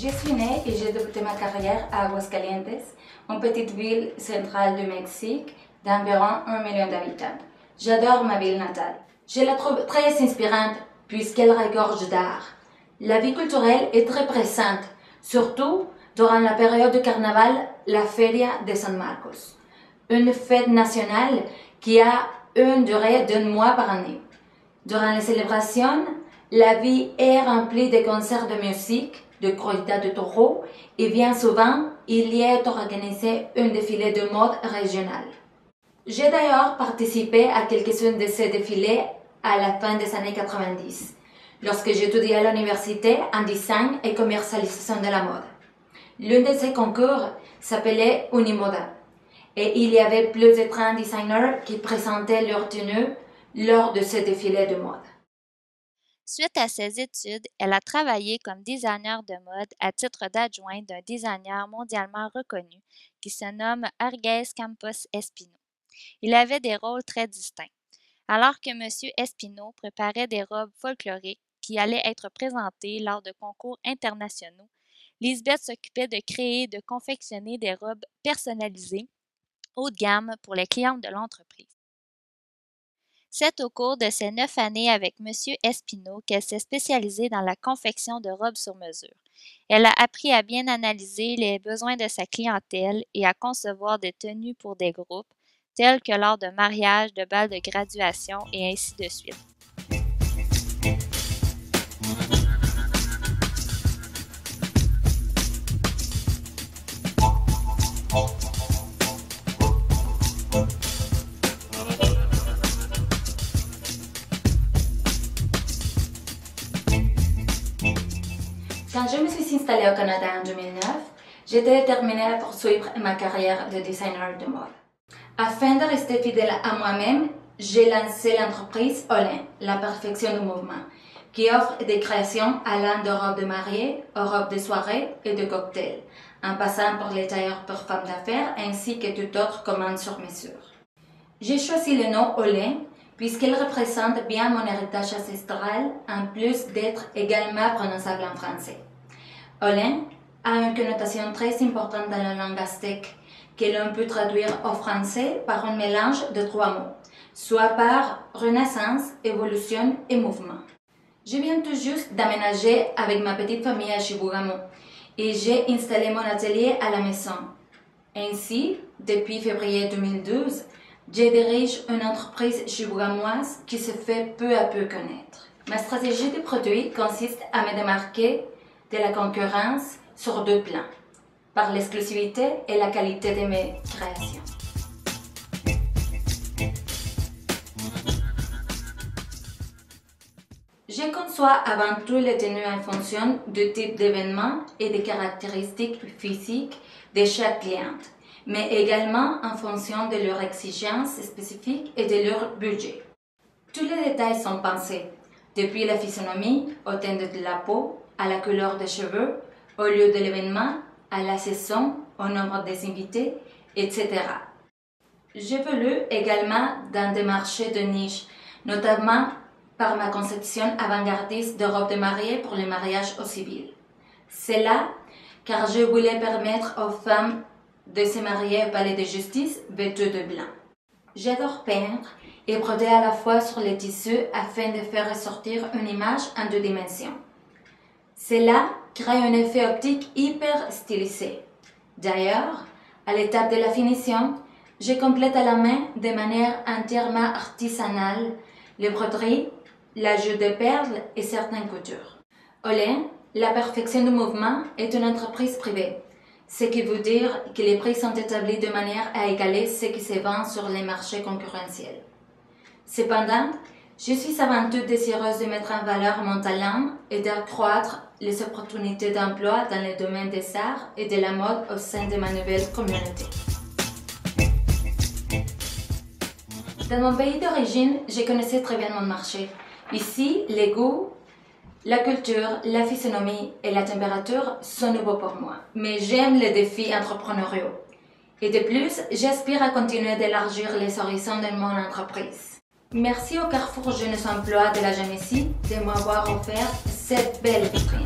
Je suis née et j'ai débuté ma carrière à Aguascalientes, une petite ville centrale du Mexique d'environ 1 million d'habitants. J'adore ma ville natale. Je la trouve très inspirante puisqu'elle regorge d'art. La vie culturelle est très présente, surtout durant la période de carnaval, la Feria de San Marcos, une fête nationale qui a une durée d'un mois par année. Durant les célébrations, la vie est remplie de concerts de musique, de corridas de taureaux et bien souvent, il y est organisé un défilé de mode régional. J'ai d'ailleurs participé à quelques-uns de ces défilés à la fin des années 90, lorsque j'étudiais à l'université en design et commercialisation de la mode. L'un de ces concours s'appelait Unimoda et il y avait plus de 30 designers qui présentaient leur tenue lors de ce défilé de mode. Suite à ses études, elle a travaillé comme designer de mode à titre d'adjoint d'un designer mondialement reconnu qui se nomme Arguez Campos Espino. Il avait des rôles très distincts. Alors que M. Espino préparait des robes folkloriques qui allaient être présentées lors de concours internationaux, Lisbeth s'occupait de créer et de confectionner des robes personnalisées haut de gamme pour les clientes de l'entreprise. C'est au cours de ses 9 années avec M. Espino qu'elle s'est spécialisée dans la confection de robes sur mesure. Elle a appris à bien analyser les besoins de sa clientèle et à concevoir des tenues pour des groupes, tels que lors de mariages, de bals de graduation et ainsi de suite. Quand je me suis installée au Canada en 2009, j'étais déterminée à poursuivre ma carrière de designer de mode. Afin de rester fidèle à moi-même, j'ai lancé l'entreprise Olin, la perfection du mouvement, qui offre des créations allant de robes de mariée aux robes de soirée et de cocktails, en passant par les tailleurs pour femmes d'affaires ainsi que toute autre commande sur mesure. J'ai choisi le nom Olin puisqu'il représente bien mon héritage ancestral en plus d'être également prononçable en français. Olin a une connotation très importante dans la langue aztèque que l'on peut traduire au français par un mélange de 3 mots, soit par renaissance, évolution et mouvement. Je viens tout juste d'aménager avec ma petite famille à Chibougamau et j'ai installé mon atelier à la maison. Ainsi, depuis février 2012, je dirige une entreprise chibougamoise qui se fait peu à peu connaître. Ma stratégie de produit consiste à me démarquer de la concurrence sur 2 plans, par l'exclusivité et la qualité de mes créations. Je conçois avant tout les tenues en fonction du type d'événement et des caractéristiques physiques de chaque cliente, mais également en fonction de leurs exigences spécifiques et de leur budget. Tous les détails sont pensés, depuis la physionomie au teint de la peau, à la couleur des cheveux, au lieu de l'événement, à la saison, au nombre des invités, etc. J'évolue également dans des marchés de niche, notamment par ma conception avant-gardiste de robes de mariée pour les mariages au civil. C'est là car je voulais permettre aux femmes de se marier au palais de justice vêtues de blanc. J'adore peindre et broder à la fois sur les tissus afin de faire ressortir une image en 2 dimensions. Cela crée un effet optique hyper stylisé. D'ailleurs, à l'étape de la finition, je complète à la main de manière entièrement artisanale les broderies, l'ajout de perles et certaines coutures. Olin, la perfection du mouvement, est une entreprise privée, ce qui veut dire que les prix sont établis de manière à égaler ce qui se vend sur les marchés concurrentiels. Cependant, je suis avant tout désireuse de mettre en valeur mon talent et d'accroître les opportunités d'emploi dans le domaine des arts et de la mode au sein de ma nouvelle communauté. Dans mon pays d'origine, je connaissais très bien mon marché. Ici, les goûts, la culture, la physionomie et la température sont nouveaux pour moi. Mais j'aime les défis entrepreneuriaux. Et de plus, j'aspire à continuer d'élargir les horizons de mon entreprise. Merci au Carrefour Jeunesse Emploi de la Genesee de m'avoir offert cette belle vitrine.